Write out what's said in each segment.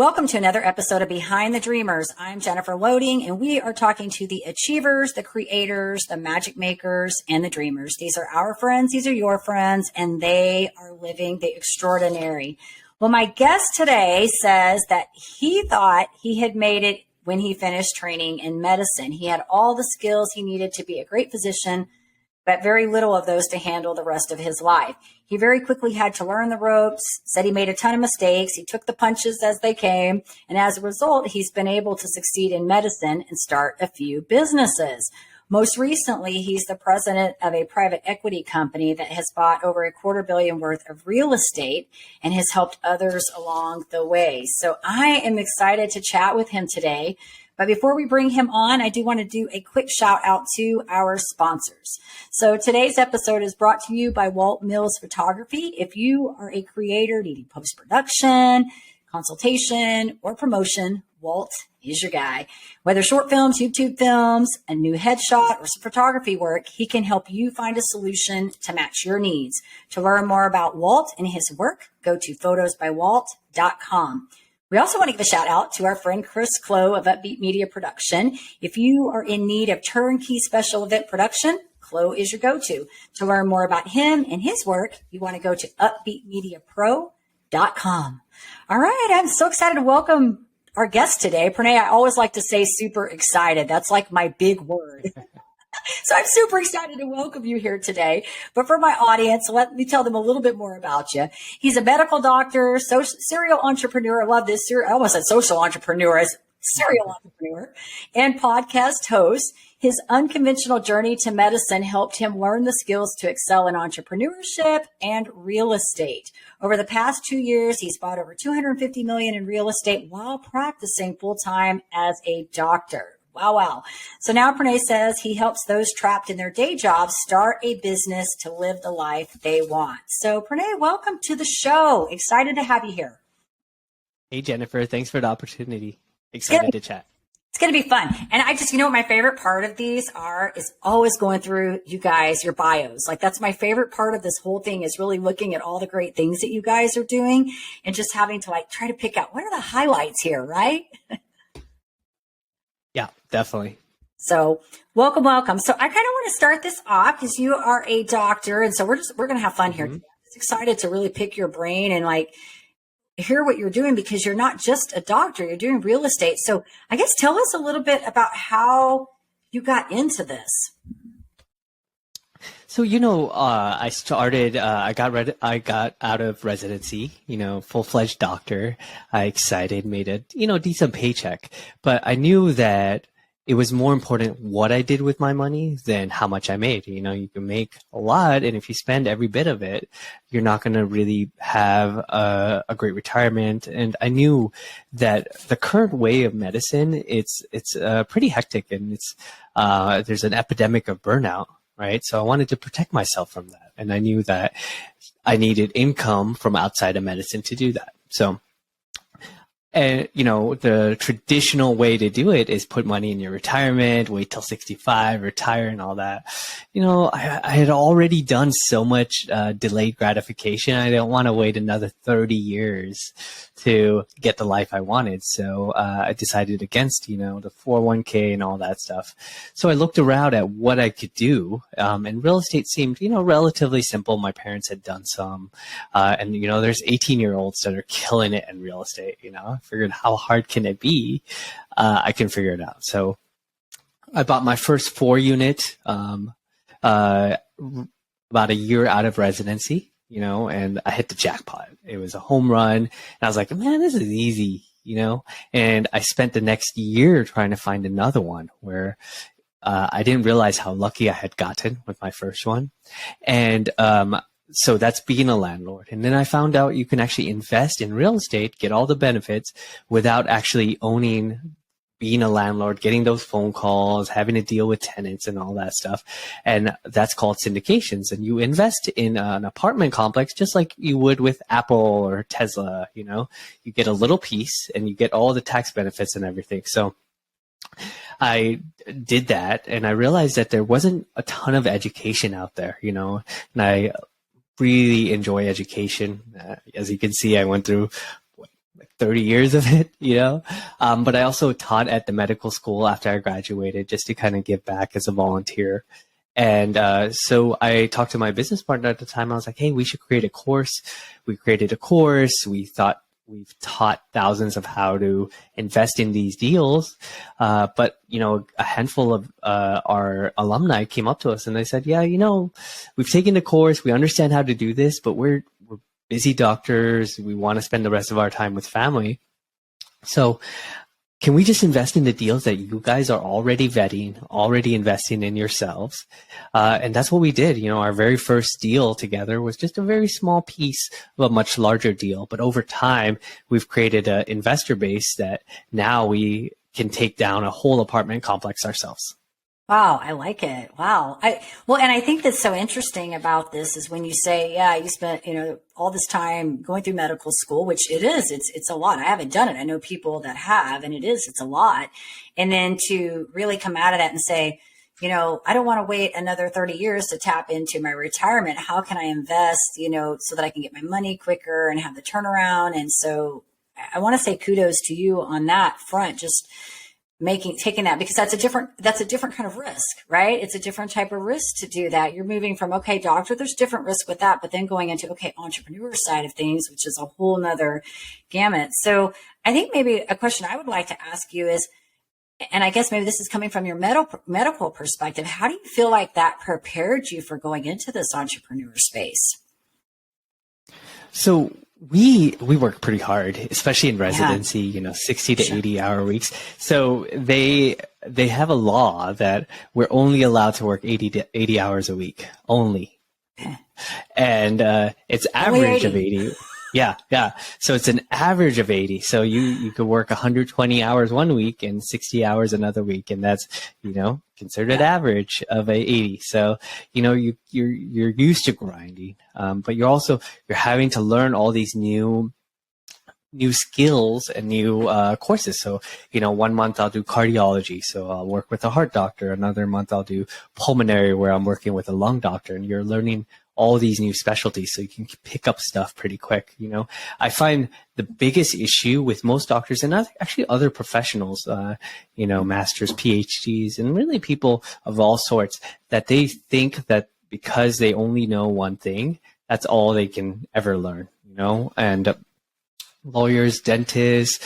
Welcome to another episode of Behind the Dreamers. I'm Jennifer Loading, and we are talking to the achievers, the creators, the magic makers, and the dreamers. These are our friends, these are your friends, and they are living the extraordinary. Well, my guest today says that he thought he had made it when he finished training in medicine. He had all the skills he needed to be a great physician, but very little of those to handle the rest of his life. He very quickly had to learn the ropes, said he made a ton of mistakes. He took the punches as they came. And as a result, he's been able to succeed in medicine and start a few businesses. Most recently, he's the president of a private equity company that has bought over $250 million worth of real estate and has helped others along the way. So I am excited to chat with him today. But before we bring him on, I do want to do a quick shout out to our sponsors. So today's episode is brought to you by Walt Mills Photography. If you are a creator needing post-production, consultation, or promotion, Walt is your guy. Whether short films, YouTube films, a new headshot, or some photography work, he can help you find a solution to match your needs. To learn more about Walt and his work, go to photosbywalt.com. We also want to give a shout out to our friend Chris Clow of Upbeat Media Production. If you are in need of turnkey special event production, Clow is your go-to. To learn more about him and his work, you want to go to upbeatmediapro.com. All right, I'm so excited to welcome our guest today. Pranay, I always like to say super excited. That's like my big word. So I'm super excited to welcome you here today. But for my audience, let me tell them a little bit more about you. He's a medical doctor, serial entrepreneur. I love this. I almost said social entrepreneur, serial entrepreneur, and podcast host. His unconventional journey to medicine helped him learn the skills to excel in entrepreneurship and real estate. Over the past 2 years, he's bought over $250 million in real estate while practicing full-time as a doctor. Wow. So now Pranay says he helps those trapped in their day jobs start a business to live the life they want. So Pranay, welcome to the show. Excited to have you here. Hey, Jennifer. Thanks for the opportunity. Excited to chat. It's going to be fun. And I just, what my favorite part of these is always going through you guys, your bios. Like that's my favorite part of this whole thing is really looking at all the great things that you guys are doing and just having to try to pick out what are the highlights here, right? Yeah, definitely. So welcome. So I kind of want to start this off because you are a doctor. And so we're going to have fun here. I'm just excited to really pick your brain and hear what you're doing because you're not just a doctor, you're doing real estate. So I guess tell us a little bit about how you got into this. So, I started, I got out of residency, full-fledged doctor. I excited, made a, decent paycheck, but I knew that it was more important what I did with my money than how much I made. You can make a lot, and if you spend every bit of it, you're not going to really have a great retirement. And I knew that the current way of medicine, it's pretty hectic, and there's an epidemic of burnout. Right. So I wanted to protect myself from that. And I knew that I needed income from outside of medicine to do that. So, the traditional way to do it is put money in your retirement, wait till 65, retire and all that. I had already done so much delayed gratification. I don't want to wait another 30 years to get the life I wanted. So I decided against, the 401k and all that stuff. So I looked around at what I could do. And real estate seemed, relatively simple. My parents had done some. And there's 18-year-olds that are killing it in real estate, Figured how hard can it be? I can figure it out. So I bought my first 4-unit about a year out of residency, and I hit the jackpot. It was a home run. And I was like, man, this is easy, and I spent the next year trying to find another one where I didn't realize how lucky I had gotten with my first one. And so that's being a landlord. And then I found out you can actually invest in real estate, get all the benefits without actually being a landlord, getting those phone calls, having to deal with tenants and all that stuff. And that's called syndications. And you invest in an apartment complex just like you would with Apple or Tesla. You get a little piece and you get all the tax benefits and everything. So I did that and I realized that there wasn't a ton of education out there, and I really enjoy education. As you can see, I went through like 30 years of it, but I also taught at the medical school after I graduated just to kind of give back as a volunteer. And so I talked to my business partner at the time. I was like, hey, we should create a course. We created a course. We've taught thousands of how to invest in these deals. But, a handful of our alumni came up to us and they said, yeah, we've taken the course. We understand how to do this, but we're busy doctors. We want to spend the rest of our time with family. So can we just invest in the deals that you guys are already vetting, already investing in yourselves? And that's what we did. Our very first deal together was just a very small piece of a much larger deal. But over time, we've created an investor base that now we can take down a whole apartment complex ourselves. Wow, I like it. Wow. And I think that's so interesting about this is when you say, yeah, you spent, all this time going through medical school, which it is, it's a lot. I haven't done it. I know people that have, and it's a lot. And then to really come out of that and say, I don't want to wait another 30 years to tap into my retirement. How can I invest, so that I can get my money quicker and have the turnaround? And so I want to say kudos to you on that front, just taking that, because that's a different kind of risk, right? It's a different type of risk to do that. You're moving from, okay, doctor, there's different risk with that, but then going into, okay, entrepreneur side of things, which is a whole nother gamut. So I think maybe a question I would like to ask you is, and I guess maybe this is coming from your medical perspective, how do you feel like that prepared you for going into this entrepreneur space? So we work pretty hard, especially in residency, 60 to 80 hour weeks. So they have a law that we're only allowed to work 80 hours a week only. And it's average of 80. Yeah. So it's an average of 80. So you could work 120 hours one week and 60 hours another week. And that's, considered average of 80. So, you're used to grinding. But you're having to learn all these new skills and new courses. So, 1 month I'll do cardiology. So I'll work with a heart doctor. Another month I'll do pulmonary, where I'm working with a lung doctor, and you're learning all these new specialties so you can pick up stuff pretty quick. I find the biggest issue with most doctors and actually other professionals, masters, PhDs, and really people of all sorts, that they think that because they only know one thing, that's all they can ever learn, and lawyers, dentists,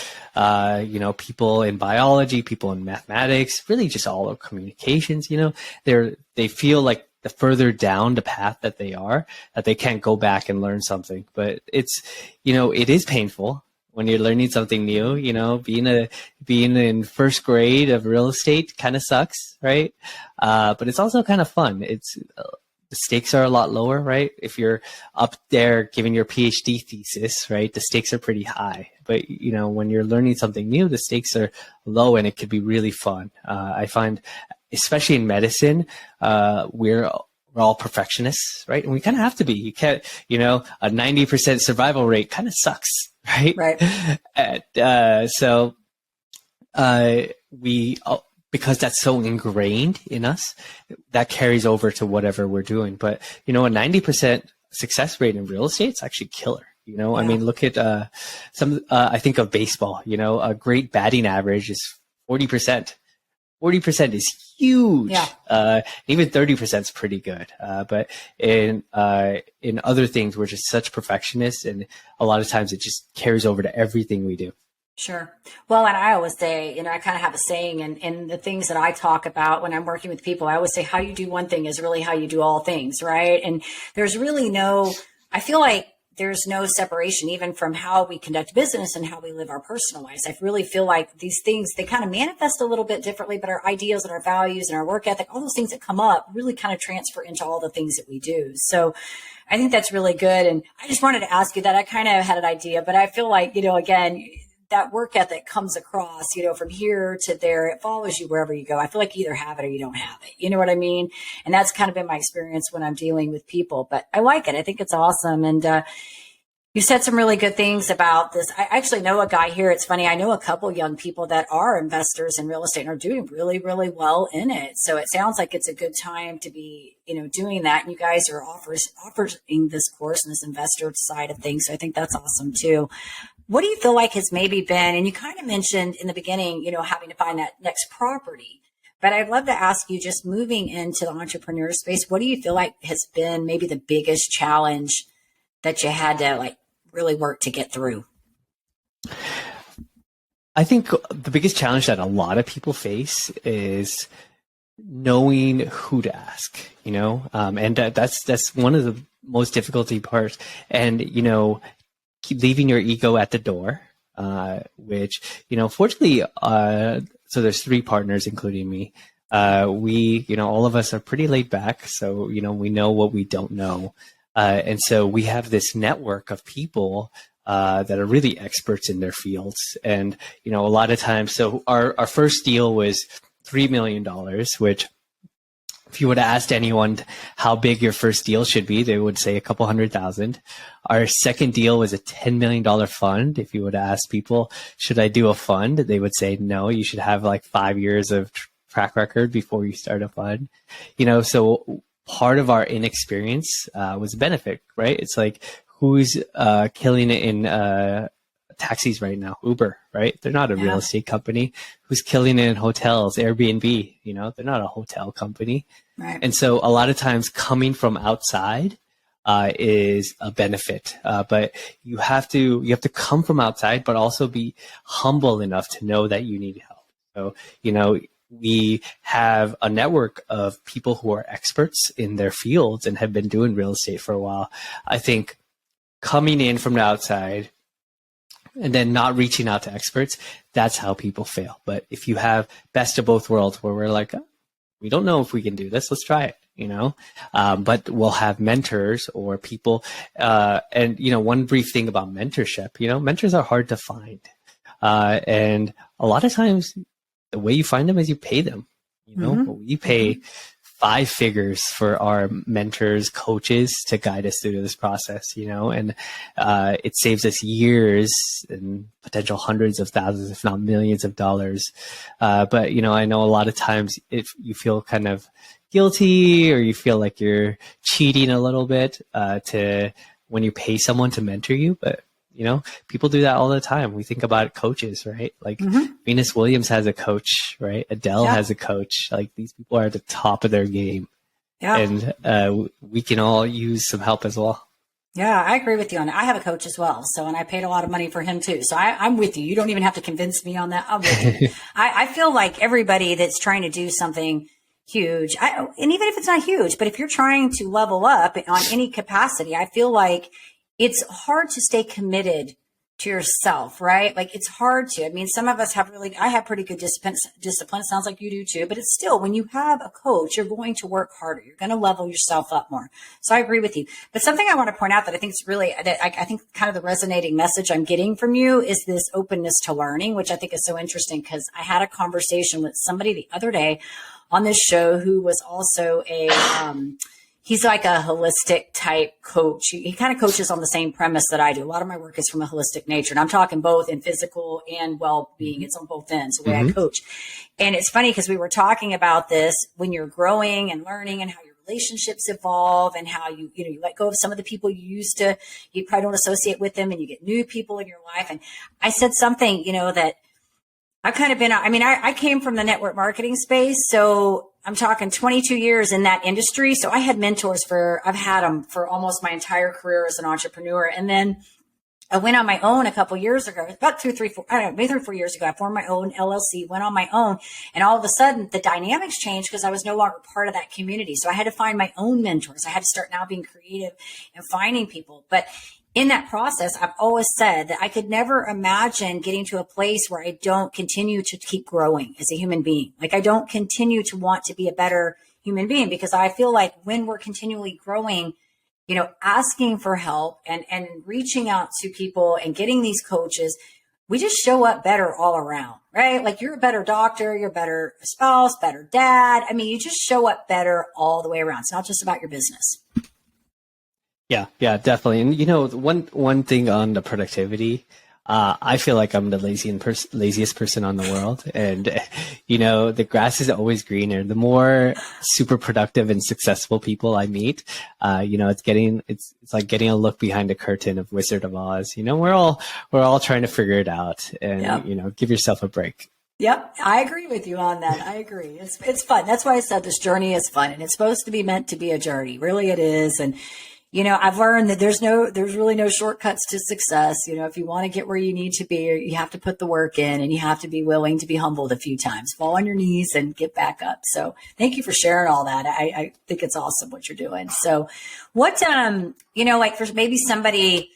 people in biology, people in mathematics, really just all of communications, they feel like the further down the path that they can't go back and learn something. But it's, it is painful when you're learning something new, being in first grade of real estate kind of sucks, right? But it's also kind of fun. The stakes are a lot lower, right? If you're up there giving your PhD thesis, right, the stakes are pretty high. But, when you're learning something new, the stakes are low and it could be really fun. I find, especially in medicine, we're all perfectionists, right? And we kind of have to be. You can't, a 90% survival rate kind of sucks, right? Right. Because that's so ingrained in us, that carries over to whatever we're doing. But, a 90% success rate in real estate is actually killer. I mean, look at I think of baseball, a great batting average is 40%. 40% is huge. Yeah. Even 30% is pretty good. But in other things, we're just such perfectionists, and a lot of times it just carries over to everything we do. Sure. Well, and I always say, I kind of have a saying, and the things that I talk about when I'm working with people, I always say how you do one thing is really how you do all things, right? And there's really I feel like there's no separation even from how we conduct business and how we live our personal lives. I really feel like these things, they kind of manifest a little bit differently, but our ideals and our values and our work ethic, all those things that come up really kind of transfer into all the things that we do. So I think that's really good. And I just wanted to ask you that. I kind of had an idea, but I feel like, again, that work ethic comes across, from here to there. It follows you wherever you go. I feel like you either have it or you don't have it. You know what I mean? And that's kind of been my experience when I'm dealing with people, but I like it. I think it's awesome. And, you said some really good things about this. I actually know a guy here. It's funny. I know a couple young people that are investors in real estate and are doing really, really well in it. So it sounds like it's a good time to be, doing that. And you guys are offering this course and this investor side of things. So I think that's awesome too. What do you feel like has maybe been, and you kind of mentioned in the beginning, having to find that next property, but I'd love to ask you, just moving into the entrepreneur space, what do you feel like has been maybe the biggest challenge that you had to like really work to get through? I think the biggest challenge that a lot of people face is knowing who to ask, and that's one of the most difficulty parts. And, keep leaving your ego at the door, which, fortunately, so there's 3 partners, including me. We, all of us are pretty laid back. So, we know what we don't know. And so we have this network of people that are really experts in their fields. And, a lot of times, so our first deal was $3 million, which if you would have asked anyone how big your first deal should be, they would say a couple 100,000. Our second deal was a $10 million fund. If you would have asked people, should I do a fund? They would say, no, you should have like 5 years of track record before you start a fund. So part of our inexperience was a benefit, right? It's like, who's killing it in taxis right now? Uber, right? They're not a real estate company. Who's killing it in hotels? Airbnb, they're not a hotel company. Right. And so a lot of times coming from outside is a benefit. But you have to come from outside, but also be humble enough to know that you need help. So, we have a network of people who are experts in their fields and have been doing real estate for a while. I think coming in from the outside and then not reaching out to experts, that's how people fail. But if you have best of both worlds where we're like, oh, we don't know if we can do this, let's try it, but we'll have mentors or people. And, one brief thing about mentorship, mentors are hard to find. And a lot of times the way you find them is you pay them, you pay 5 figures for our mentors, coaches to guide us through this process, and it saves us years and potential hundreds of thousands, if not millions of dollars. But, I know a lot of times if you feel kind of guilty or you feel like you're cheating a little bit to when you pay someone to mentor you, but people do that all the time. We think about coaches, right? Like Venus Williams has a coach, right? Adele has a coach. Like these people are at the top of their game. Yeah. And we can all use some help as well. Yeah, I agree with you on that. I have a coach as well. So, and I paid a lot of money for him too. So I'm with you. You don't even have to convince me on that. I'm with you. I feel like everybody that's trying to do something huge, and even if it's not huge, but if you're trying to level up on any capacity, I feel like it's hard to stay committed to yourself, right? Like it's hard to, some of us have I have pretty good discipline. It sounds like you do too, but it's still, when you have a coach, you're going to work harder. You're going to level yourself up more. So I agree with you. But something I want to point out that I think is really, I think kind of the resonating message I'm getting from you is this openness to learning, which I think is so interesting because I had a conversation with somebody the other day on this show who was also he's like a holistic type coach. He kind of coaches on the same premise that I do. A lot of my work is from a holistic nature, and I'm talking both in physical and well-being. It's on both ends, the way I coach. And it's funny because we were talking about this when you're growing and learning and how your relationships evolve and how you let go of some of the people you probably don't associate with them and you get new people in your life. And I said something, that I've kind of been, I came from the network marketing space. So I'm talking 22 years in that industry. So I had mentors I've had them for almost my entire career as an entrepreneur. And then I went on my own a couple years ago, about 4 years ago. I formed my own LLC, went on my own. And all of a sudden the dynamics changed because I was no longer part of that community. So I had to find my own mentors. I had to start now being creative and finding people. But in that process, I've always said that I could never imagine getting to a place where I don't continue to keep growing as a human being. Like I don't continue to want to be a better human being because I feel like when we're continually growing, asking for help and reaching out to people and getting these coaches, we just show up better all around, right? Like you're a better doctor, you're a better spouse, better dad. You just show up better all the way around. It's not just about your business. Yeah, definitely. And one thing on the productivity, I feel like I'm the laziest person on the world. And, the grass is always greener. The more super productive and successful people I meet, it's like getting a look behind the curtain of Wizard of Oz. We're all trying to figure it out and, Yep. give yourself a break. Yep, I agree with you on that. I agree. It's fun. That's why I said this journey is fun, and it's supposed to be meant to be a journey. Really, it is. And I've learned that there's really no shortcuts to success. If you want to get where you need to be, you have to put the work in, and you have to be willing to be humbled a few times, fall on your knees, and get back up. So, thank you for sharing all that. I think it's awesome what you're doing. So, what like for maybe somebody,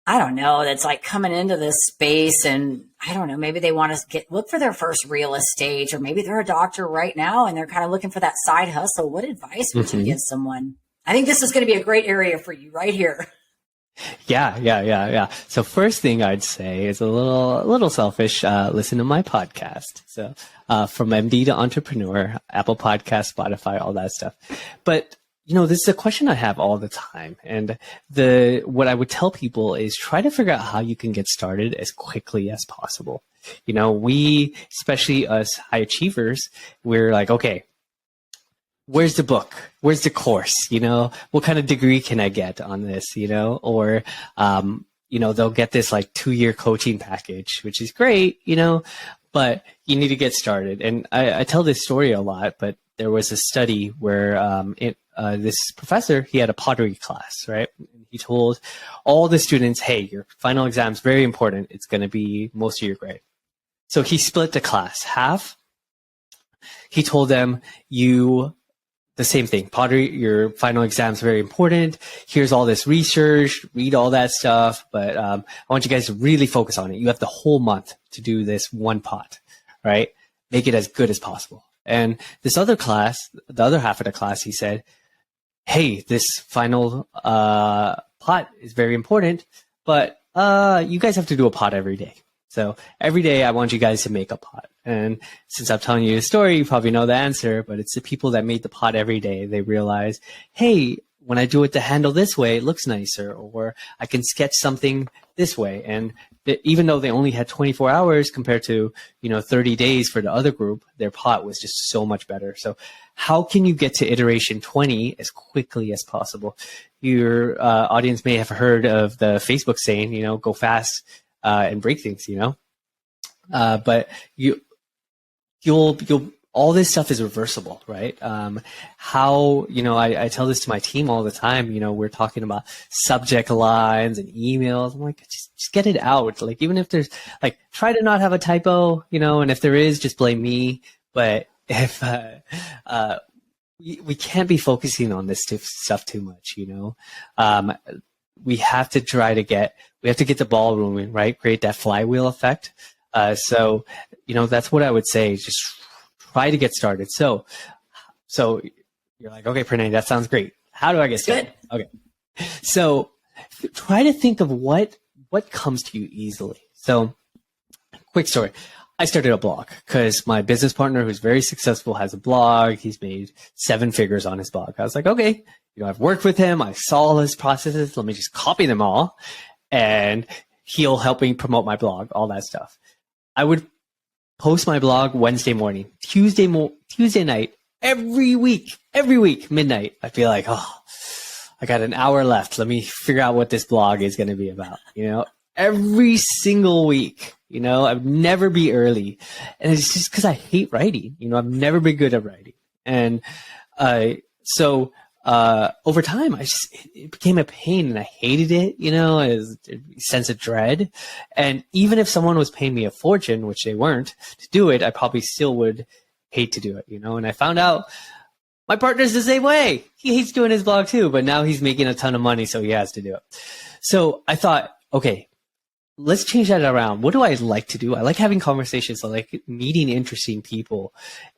I don't know, that's like coming into this space and I don't know, maybe they want to look for their first real estate, or maybe they're a doctor right now and they're kind of looking for that side hustle. What advice would you give someone? I think this is going to be a great area for you right here. Yeah. So first thing I'd say is a little selfish. Listen to my podcast. So, from MD to entrepreneur, Apple Podcast, Spotify, all that stuff. But this is a question I have all the time. And what I would tell people is try to figure out how you can get started as quickly as possible. We, especially us high achievers, we're like, okay, where's the book? Where's the course? What kind of degree can I get on this? Or, they'll get this like 2-year coaching package, which is great, but you need to get started. And I tell this story a lot, but there was a study where, this professor, he had a pottery class, right? He told all the students, hey, your final exam is very important. It's going to be most of your grade. So he split the class half. He told them, the same thing, pottery, your final exam is very important. Here's all this research, read all that stuff, but I want you guys to really focus on it. You have the whole month to do this one pot, right? Make it as good as possible. And this other class, the other half of the class, he said, hey, this final pot is very important, but you guys have to do a pot every day. So every day I want you guys to make a pot. And since I'm telling you the story, you probably know the answer, but it's the people that made the pot every day. They realize, hey, when I do it the handle this way, it looks nicer, or I can sketch something this way. And even though they only had 24 hours compared to, 30 days for the other group, their pot was just so much better. So how can you get to iteration 20 as quickly as possible? Your audience may have heard of the Facebook saying, go fast and break things, but you'll all this stuff is reversible, right? I tell this to my team all the time, we're talking about subject lines and emails. I'm like, just get it out. Like, even if there's like, try to not have a typo, and if there is, just blame me. But if, we can't be focusing on this stuff too much, we have to get the ball rolling, right? Create that flywheel effect. So that's what I would say. Just try to get started. So you're like, okay, Pranay, that sounds great. How do I get started? Good. Okay. So try to think of what comes to you easily. So quick story. I started a blog because my business partner, who's very successful, has a blog. He's made 7 figures on his blog. I was like, okay, I've worked with him. I saw all his processes. Let me just copy them all, and he'll help me promote my blog, all that stuff. I would post my blog Wednesday morning, Tuesday night, every week, midnight. I'd be like, oh, I got an hour left. Let me figure out what this blog is going to be about. Every single week. I'd never be early. And it's just because I hate writing. I've never been good at writing. And so over time, it became a pain, and I hated it, as a sense of dread. And even if someone was paying me a fortune, which they weren't, to do it, I probably still would hate to do it, And I found out my partner's the same way. He hates doing his blog too, but now he's making a ton of money, so he has to do it. So I thought, okay, let's change that around. What do I like to do? I like having conversations. I like meeting interesting people,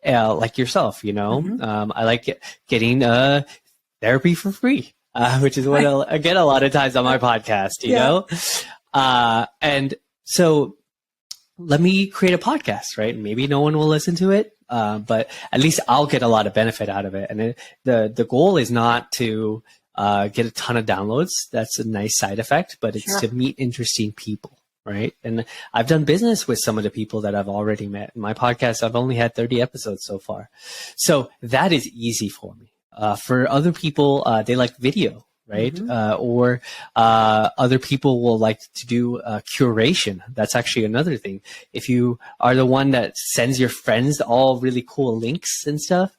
like yourself, I like getting therapy for free, which is what I get a lot of times on my podcast, you know? And so let me create a podcast, right? Maybe no one will listen to it, but at least I'll get a lot of benefit out of it. And the goal is not to get a ton of downloads. That's a nice side effect, but it's to meet interesting people. right? And I've done business with some of the people that I've already met. In my podcast, I've only had 30 episodes so far. So that is easy for me. For other people, they like video, right? Or other people will like to do curation. That's actually another thing. If you are the one that sends your friends all really cool links and stuff,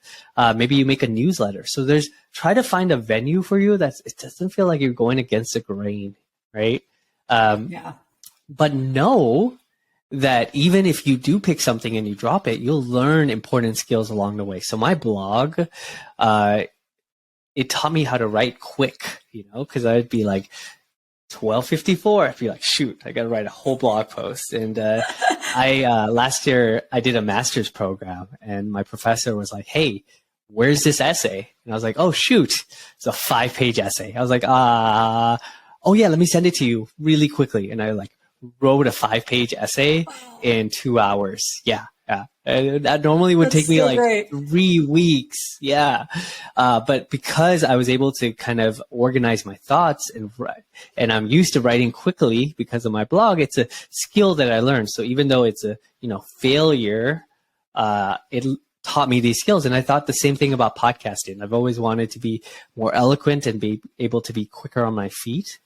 maybe you make a newsletter. So try to find a venue for you it doesn't feel like you're going against the grain, right? But know that even if you do pick something and you drop it, you'll learn important skills along the way. So my blog, it taught me how to write quick, because I'd be like 12:54. I'd be like, shoot, I got to write a whole blog post. And last year I did a master's program, and my professor was like, hey, where's this essay? And I was like, oh, shoot, it's a 5-page essay. I was like, oh yeah, let me send it to you really quickly. And I wrote a 5-page essay in 2 hours. Yeah. That normally would take me great. 3 weeks. Yeah. But because I was able to kind of organize my thoughts and I'm used to writing quickly because of my blog, it's a skill that I learned. So even though it's a, failure, it taught me these skills. And I thought the same thing about podcasting. I've always wanted to be more eloquent and be able to be quicker on my feet.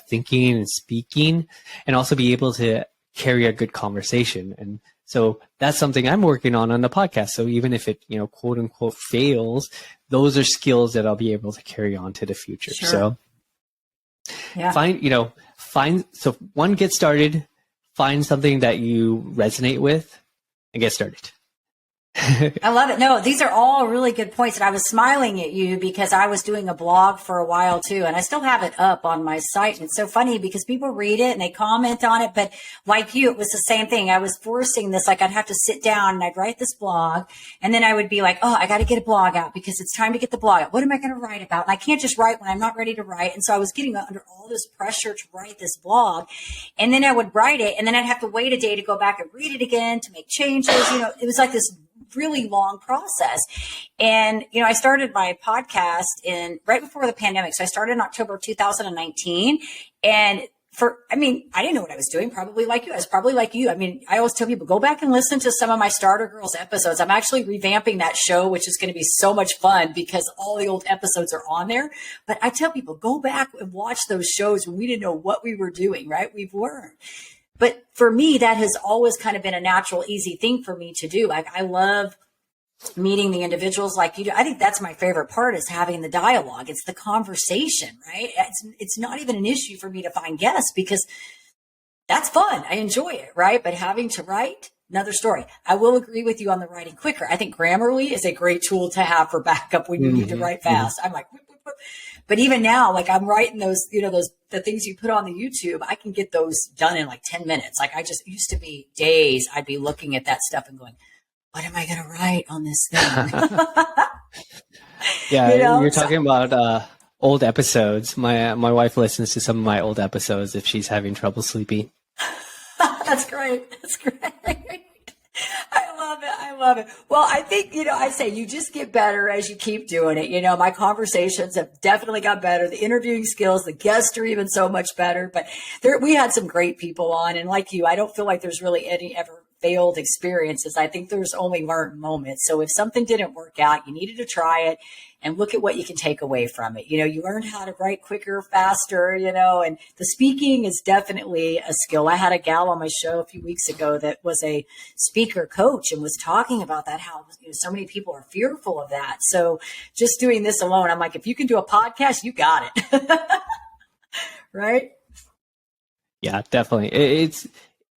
Thinking and speaking, and also be able to carry a good conversation. And so that's something I'm working on the podcast. So even if it, quote unquote fails, those are skills that I'll be able to carry on to the future. Sure. So so one, get started, find something that you resonate with and get started. I love it. No, these are all really good points. And I was smiling at you because I was doing a blog for a while too. And I still have it up on my site. And it's so funny because people read it and they comment on it. But like you, it was the same thing. I was forcing this, I'd have to sit down and I'd write this blog. And then I would be like, oh, I got to get a blog out because it's time to get the blog out. What am I going to write about? And I can't just write when I'm not ready to write. And so I was getting under all this pressure to write this blog. And then I would write it and then I'd have to wait a day to go back and read it again to make changes. It was like this really long process. And, I started my podcast right before the pandemic. So I started in October 2019. And I didn't know what I was doing, probably like you. I was probably like you. I always tell people, go back and listen to some of my Starter Girls episodes. I'm actually revamping that show, which is going to be so much fun because all the old episodes are on there. But I tell people, go back and watch those shows when we didn't know what we were doing, right? We've learned. But for me, that has always kind of been a natural, easy thing for me to do. I love meeting the individuals like you do. I think that's my favorite part is having the dialogue. It's the conversation, right? It's not even an issue for me to find guests because that's fun. I enjoy it, right? But having to write, another story. I will agree with you on the writing quicker. I think Grammarly is a great tool to have for backup when you need to write fast. I'm like, whoop, whoop, whoop. But even now, I'm writing those, the things you put on the YouTube, I can get those done in 10 minutes. I just used to be days. I'd be looking at that stuff and going, what am I going to write on this thing? Yeah, you're talking about old episodes. My wife listens to some of my old episodes if she's having trouble sleeping. That's great. That's great. I love it. Well, I think, I say you just get better as you keep doing it. My conversations have definitely got better. The interviewing skills, the guests are even so much better. But we had some great people on. And like you, I don't feel like there's really any ever failed experiences. I think there's only learned moments. So if something didn't work out, you needed to try it and look at what you can take away from it. You learned how to write quicker, faster, and the speaking is definitely a skill. I had a gal on my show a few weeks ago that was a speaker coach and was talking about that, how so many people are fearful of that. So just doing this alone, I'm like, if you can do a podcast, you got it. Right? Yeah, definitely.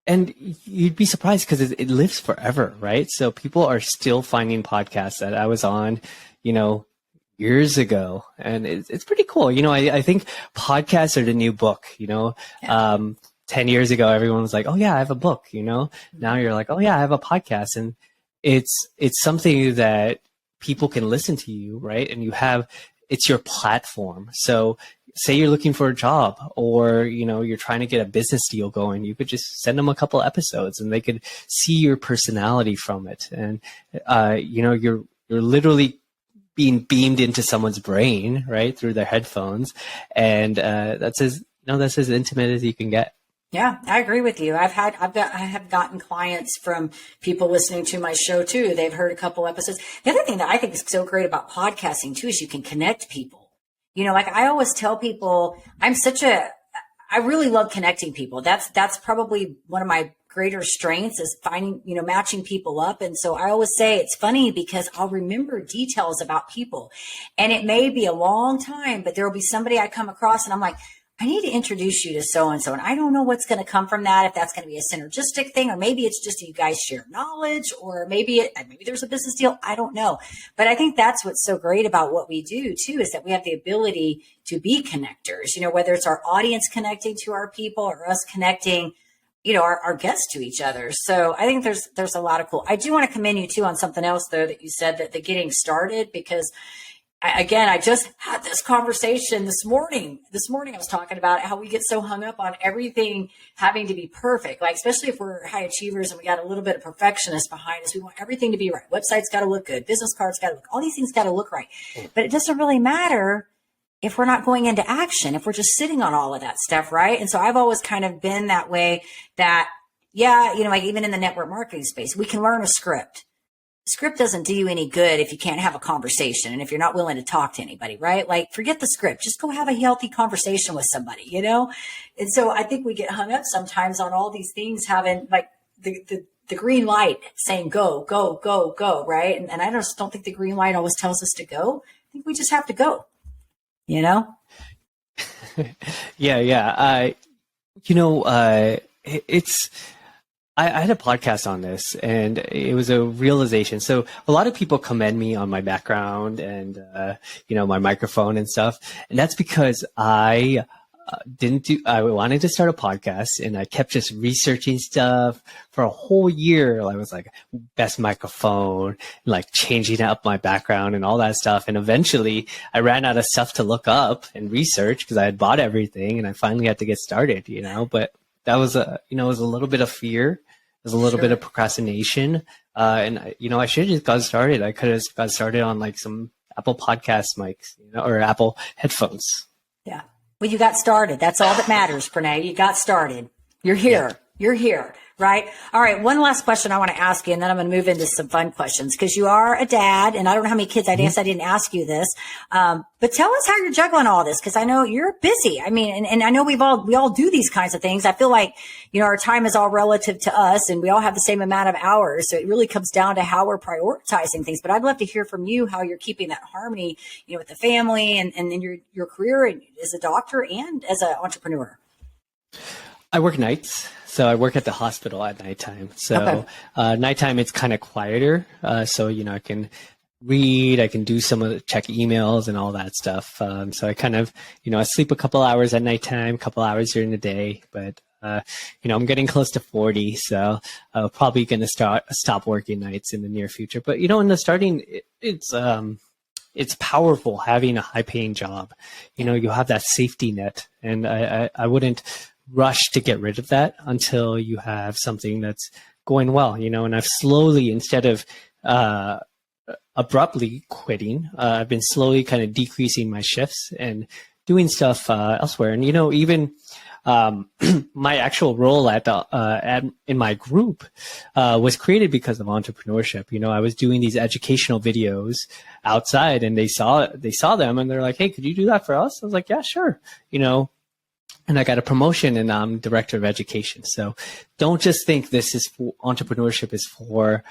And you'd be surprised because it lives forever, right? So people are still finding podcasts that I was on, years ago. And it's pretty cool. I think podcasts are the new book, 10 years ago, everyone was like, oh yeah, I have a book, now you're like, oh yeah, I have a podcast. And it's something that people can listen to you, right? And it's your platform. So say you're looking for a job or, you're trying to get a business deal going, you could just send them a couple episodes and they could see your personality from it. And, you're literally being beamed into someone's brain, right, through their headphones. And that's as intimate as you can get. Yeah, I agree with you. I have gotten clients from people listening to my show too. They've heard a couple episodes. The other thing that I think is so great about podcasting too is you can connect people. Like I always tell people, I really love connecting people. That's probably one of my greater strengths is finding, matching people up. And so I always say it's funny because I'll remember details about people and it may be a long time, but there will be somebody I come across and I'm like, I need to introduce you to so-and-so. And I don't know what's going to come from that, if that's going to be a synergistic thing, or maybe it's just you guys share knowledge, or maybe there's a business deal. I don't know. But I think that's what's so great about what we do too, is that we have the ability to be connectors, whether it's our audience connecting to our people or us connecting, our guests to each other. So I think there's a lot of cool. I do want to commend you too on something else though, that you said, that the getting started, because I just had this conversation this morning. This morning, I was talking about how we get so hung up on everything having to be perfect. Like, especially if we're high achievers and we got a little bit of perfectionist behind us, we want everything to be right. Website's got to look good. Business cards got to look, all these things got to look right. But it doesn't really matter if we're not going into action, if we're just sitting on all of that stuff, right? And so I've always kind of been that way that, like even in the network marketing space, we can learn a script. Script doesn't do you any good if you can't have a conversation and if you're not willing to talk to anybody, right? Like, forget the script, just go have a healthy conversation with somebody, And so I think we get hung up sometimes on all these things having like the green light saying go, go, go, go, right? And I just don't think the green light always tells us to go. I think we just have to go, Yeah. It's, I had a podcast on this and it was a realization. So a lot of people commend me on my background and, my microphone and stuff. And that's because I wanted to start a podcast and I kept just researching stuff for a whole year. I was like, best microphone, like changing up my background and all that stuff. And eventually I ran out of stuff to look up and research because I had bought everything and I finally had to get started, but that was it was a little bit of fear. There's a little bit of procrastination. And I should have just got started. I could have got started on like some Apple podcast mics, or Apple headphones. Yeah. Well, you got started. That's all that matters, Pranay. You got started. You're here. Yeah. You're here. Right. All right. One last question I want to ask you, and then I'm going to move into some fun questions, because you are a dad, and I don't know how many kids. I guess I didn't ask you this, but tell us how you're juggling all this, because I know you're busy. I mean, and I know we all do these kinds of things. I feel like our time is all relative to us, and we all have the same amount of hours. So it really comes down to how we're prioritizing things. But I'd love to hear from you how you're keeping that harmony, with the family and in your career as a doctor and as an entrepreneur. I work nights. So I work at the hospital at nighttime. So nighttime, it's kind of quieter. So, I can read, I can do check emails and all that stuff. So I kind of, I sleep a couple hours at nighttime, a couple hours during the day, but, I'm getting close to 40. So I'm probably going to stop working nights in the near future. But, in the starting, it's powerful having a high paying job. You have that safety net, and I wouldn't rush to get rid of that until you have something that's going well, and I've slowly, instead of abruptly quitting, I've been slowly kind of decreasing my shifts and doing stuff elsewhere. And even my actual role in my group was created because of entrepreneurship. I was doing these educational videos outside, and they saw them, and they're like, "Hey, could you do that for us?" I was like, "Yeah, sure." And I got a promotion, and I'm director of education. So don't just think entrepreneurship is for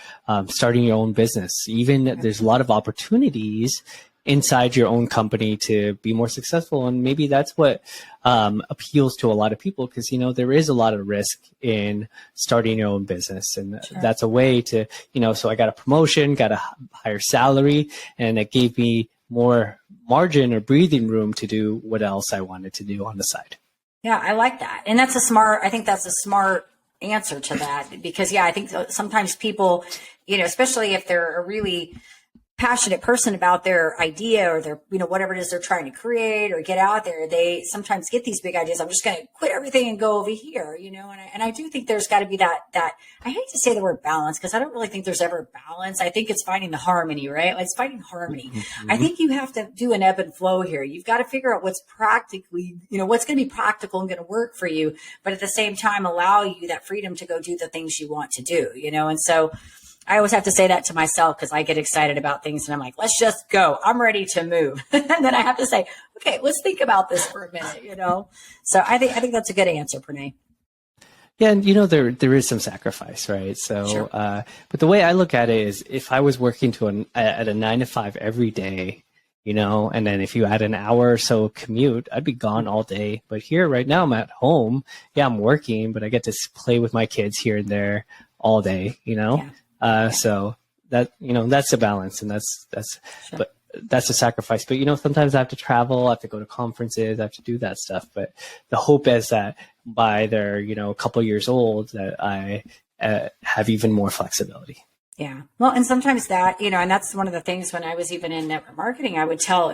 starting your own business. Even there's a lot of opportunities inside your own company to be more successful. And maybe that's what appeals to a lot of people, because, there is a lot of risk in starting your own business. And that's a way to, so I got a promotion, got a higher salary, and it gave me more margin or breathing room to do what else I wanted to do on the side. Yeah, I like that. And I think that's a smart answer to that, because I think sometimes people, especially if they're a really passionate person about their idea or their, whatever it is they're trying to create or get out there, they sometimes get these big ideas. I'm just going to quit everything and go over here, and I do think there's got to be that, I hate to say the word balance because I don't really think there's ever balance. I think it's finding the harmony, right? Like it's finding harmony. Mm-hmm. I think you have to do an ebb and flow here. You've got to figure out what's practically, what's going to be practical and going to work for you, but at the same time, allow you that freedom to go do the things you want to do, and so I always have to say that to myself because I get excited about things and I'm like, let's just go. I'm ready to move. And then I have to say, okay, let's think about this for a minute, So I think that's a good answer, Pranay. Yeah, and there is some sacrifice, right? So, sure. But the way I look at it is, if I was working at a 9 to 5 every day, and then if you add an hour or so commute, I'd be gone all day. But here, right now, I'm at home. Yeah, I'm working, but I get to play with my kids here and there all day, Yeah. So that, that's a balance, and that's, sure. But that's a sacrifice. But, sometimes I have to travel, I have to go to conferences, I have to do that stuff. But the hope is that by they're, a couple years old, that I have even more flexibility. Yeah. Well, and sometimes that, and that's one of the things when I was even in network marketing,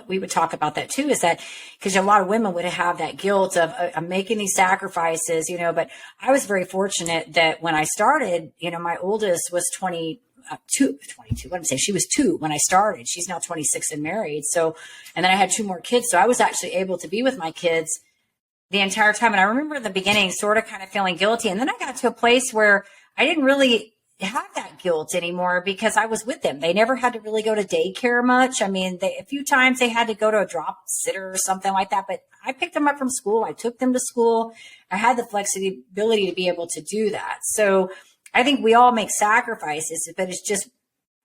we would talk about that too, is that because a lot of women would have that guilt of making these sacrifices, but I was very fortunate that when I started, my oldest was 22. What did I say? She was 2 when I started. She's now 26 and married. So, and then I had 2 more kids. So I was actually able to be with my kids the entire time. And I remember in the beginning sort of kind of feeling guilty. And then I got to a place where I didn't really have that guilt anymore because I was with them. They never had to really go to daycare much. I mean, a few times they had to go to a drop sitter or something like that, but I picked them up from school. I took them to school. I had the flexibility to be able to do that. So I think we all make sacrifices, but it's just,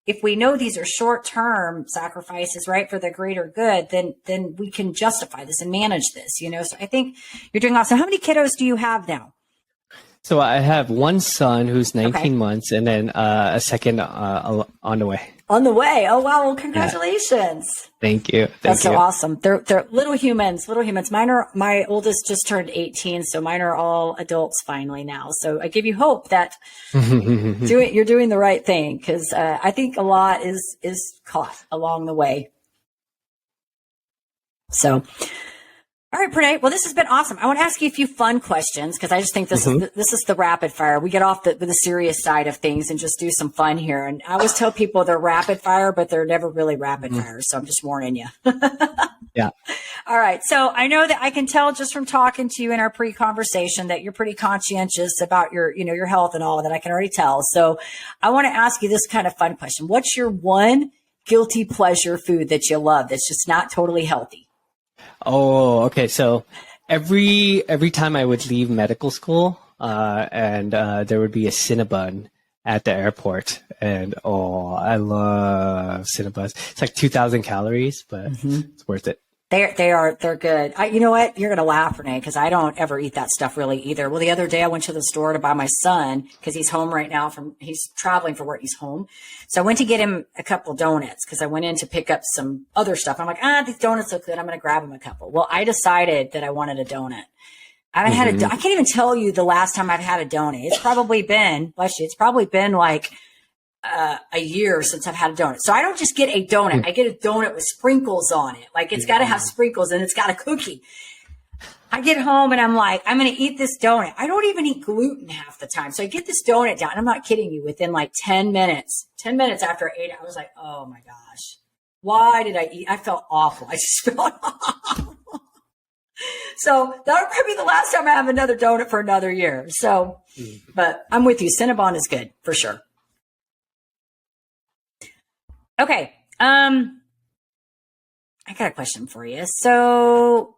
if we know these are short-term sacrifices, right, for the greater good, then we can justify this and manage this, So I think you're doing awesome. How many kiddos do you have now? So I have one son who's 19 months, and then a second on the way. On the way. Oh, wow. Well, congratulations. Yeah. Thank you. That's so awesome. They're little humans. My oldest just turned 18. So mine are all adults finally now. So I give you hope that you're doing the right thing. Cause, I think a lot is caught along the way. So, all right, Pranay. Well, this has been awesome. I want to ask you a few fun questions because I just think this is the rapid fire. We get off the serious side of things and just do some fun here. And I always tell people they're rapid fire, but they're never really rapid fire. So I'm just warning you. Yeah. All right. So I know that I can tell just from talking to you in our pre-conversation that you're pretty conscientious about your health and all of that. I can already tell. So I want to ask you this kind of fun question. What's your one guilty pleasure food that you love that's just not totally healthy? Oh, okay. So every time I would leave medical school, and there would be a Cinnabon at the airport, and I love Cinnabons. It's like 2,000 calories, but it's worth it. They're good. You know what? You're going to laugh, Renee, because I don't ever eat that stuff really either. Well, the other day I went to the store to buy my son because he's home right now he's traveling for work. He's home. So I went to get him a couple of donuts because I went in to pick up some other stuff. I'm like, these donuts look good. I'm going to grab him a couple. Well, I decided that I wanted a donut. I haven't had I can't even tell you the last time I've had a donut. It's probably been like a year since I've had a donut. So I don't just get a donut. I get a donut with sprinkles on it. Like it's got to have sprinkles and it's got a cookie. I get home and I'm like, I'm going to eat this donut. I don't even eat gluten half the time. So I get this donut down. And I'm not kidding you. Within like 10 minutes after I ate it, I was like, oh my gosh, why did I eat? I felt awful. I just felt awful. So that'll probably be the last time I have another donut for another year. So, but I'm with you. Cinnabon is good for sure. Okay. I got a question for you. So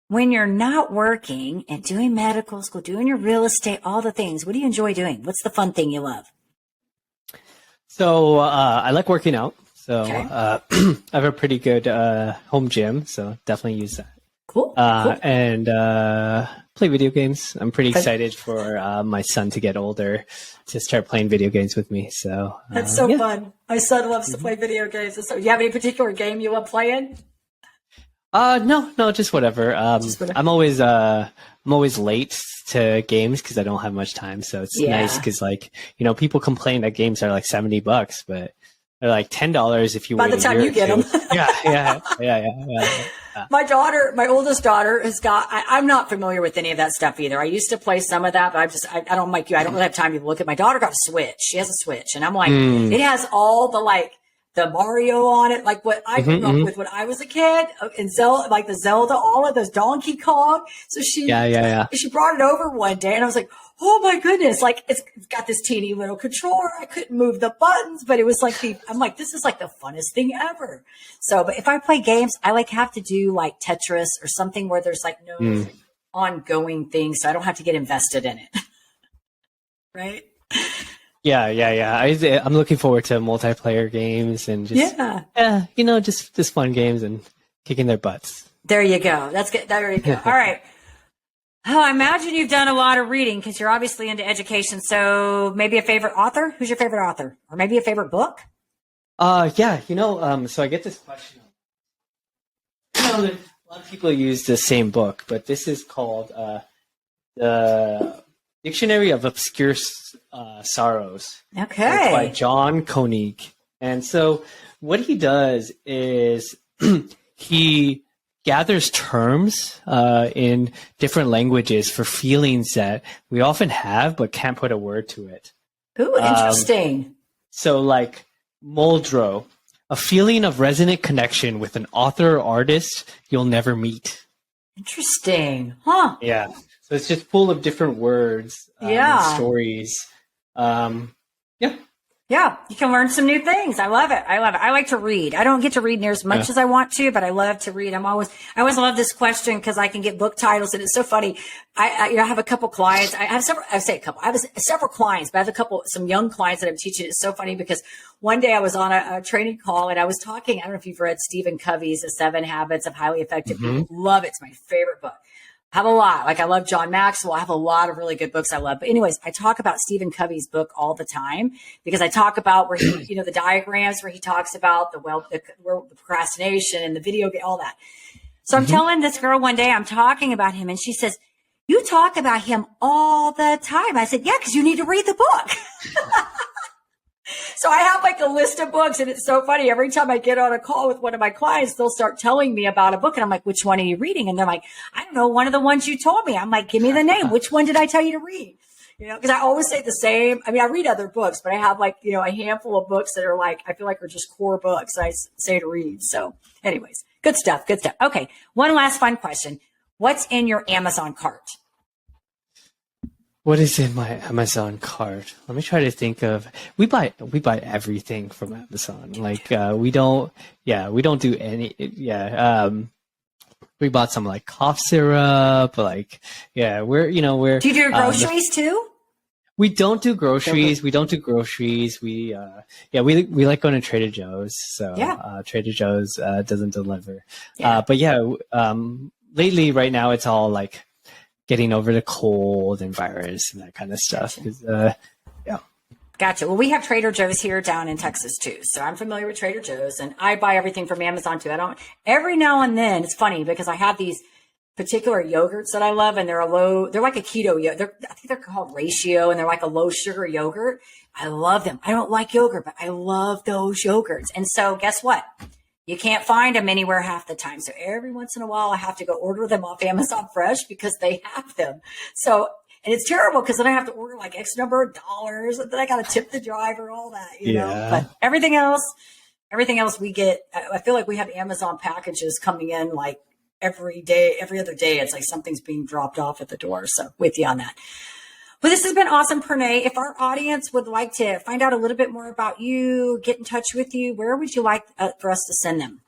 when you're not working and doing medical school, doing your real estate, all the things, what do you enjoy doing? What's the fun thing you love? So I like working out. So Okay. I have a pretty good home gym. So definitely use that. Cool. And play video games. I'm pretty excited for my son to get older to start playing video games with me. So That's so fun. My son loves to play video games. So, do you have any particular game you love playing? No, just whatever. I'm always late to games because I don't have much time. So it's nice because people complain that games are like $70, but They're like $10 if you By wait the time you get them. Yeah. My oldest daughter has got, I'm not familiar with any of that stuff either. I used to play some of that, but I don't like you. I don't really have time to look at. My daughter got a Switch. She has a Switch. And I'm like, it has all the Mario on it, like what I grew up with when I was a kid, and Zelda, like the Zelda, all of those, Donkey Kong. So she brought it over one day, and I was like, oh my goodness, like it's got this teeny little controller. I couldn't move the buttons, but it was like I'm like, this is like the funnest thing ever. So, but if I play games, I have to do like Tetris or something where there's like no ongoing thing, so I don't have to get invested in it. Right? Yeah. I'm looking forward to multiplayer games and just just fun games and kicking their butts. There you go. That's good. There you go. All right. Oh, I imagine you've done a lot of reading because you're obviously into education. So maybe a favorite author? Who's your favorite author? Or maybe a favorite book? So I get this question. A lot of people use the same book, but this is called the Dictionary of Obscure Sorrows. Okay. It's by John Koenig. And so what he does is he gathers terms in different languages for feelings that we often have but can't put a word to it. Ooh, interesting. So like Muldrow, a feeling of resonant connection with an author or artist you'll never meet. Interesting. Huh. Yeah. So it's just full of different words and stories. Yeah, you can learn some new things. I love it. I like to read. I don't get to read near as much as I want to, but I love to read. I always love this question because I can get book titles, and it's so funny. I have a couple clients. I have several clients, but I have some young clients that I'm teaching. It's so funny because one day I was on a training call and I was talking. I don't know if you've read Stephen Covey's The 7 Habits of Highly Effective People. Love it. It's my favorite book. I have a lot. Like I love John Maxwell. I have a lot of really good books I love. But anyways, I talk about Stephen Covey's book all the time because I talk about where he, the diagrams where he talks about the procrastination and the video game, all that. So I'm telling this girl one day, I'm talking about him and she says, you talk about him all the time. I said, yeah, because you need to read the book. So I have like a list of books, and it's so funny. Every time I get on a call with one of my clients, they'll start telling me about a book. And I'm like, which one are you reading? And they're like, I don't know, one of the ones you told me. I'm like, give me the name. Which one did I tell you to read? Because I always say the same. I mean, I read other books, but I have like, a handful of books that are like, I feel like are just core books I say to read. So anyways, good stuff. Okay. One last fun question. What's in your Amazon cart? What is in my Amazon cart? Let me try to think of. We buy everything from Amazon. Like we don't do any. We bought some like cough syrup. Like we're. Do you do your groceries too? We don't do groceries. We We like going to Trader Joe's. So Trader Joe's doesn't deliver. Lately, right now, it's all like getting over the cold and virus and that kind of stuff. Gotcha. Well, we have Trader Joe's here down in Texas too. So I'm familiar with Trader Joe's, and I buy everything from Amazon too. Every now and then it's funny because I have these particular yogurts that I love, and they're like a keto yogurt. I think they're called Ratio, and they're like a low sugar yogurt. I love them. I don't like yogurt, but I love those yogurts. And so guess what? You can't find them anywhere half the time. So every once in a while, I have to go order them off Amazon Fresh because they have them. So, and it's terrible because then I have to order like X number of dollars, and then I got to tip the driver, all that, you know. But everything else we get. I feel like we have Amazon packages coming in like every day, every other day. It's like something's being dropped off at the door. So with you on that. Well, this has been awesome, Pranay. If our audience would like to find out a little bit more about you, get in touch with you, where would you like for us to send them?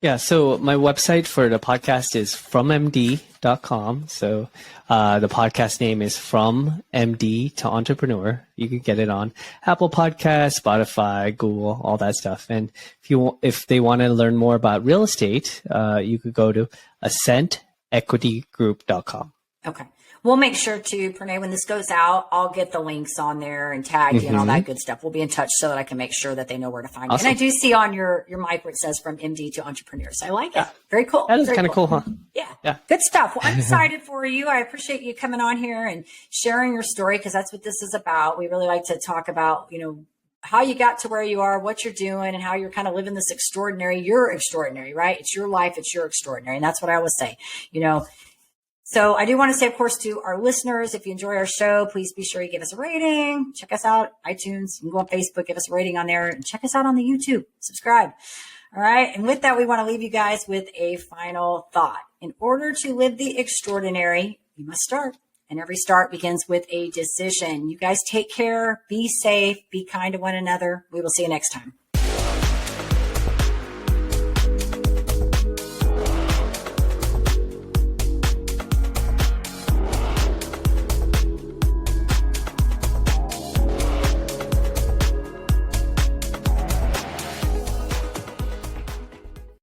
Yeah, so my website for the podcast is FromMD.com. So the podcast name is From MD to Entrepreneur. You can get it on Apple Podcasts, Spotify, Google, all that stuff. And if they want to learn more about real estate, you could go to AscentEquityGroup.com. Okay. We'll make sure to, Pranay, when this goes out, I'll get the links on there and tag you and all that good stuff. We'll be in touch so that I can make sure that they know where to find you. And I do see on your mic where it says From MD to Entrepreneur. So I like it. Very cool. That is kind of cool, huh? Yeah. Good stuff. Well, I'm excited for you. I appreciate you coming on here and sharing your story because that's what this is about. We really like to talk about, how you got to where you are, what you're doing, and how you're kind of living this extraordinary. You're extraordinary, right? It's your life. It's your extraordinary. And that's what I always say, you know. So I do want to say, of course, to our listeners, if you enjoy our show, please be sure you give us a rating. Check us out, iTunes. You can go on Facebook, give us a rating on there, and check us out on the YouTube. Subscribe. All right. And with that, we want to leave you guys with a final thought. In order to live the extraordinary, you must start. And every start begins with a decision. You guys take care, be safe, be kind to one another. We will see you next time.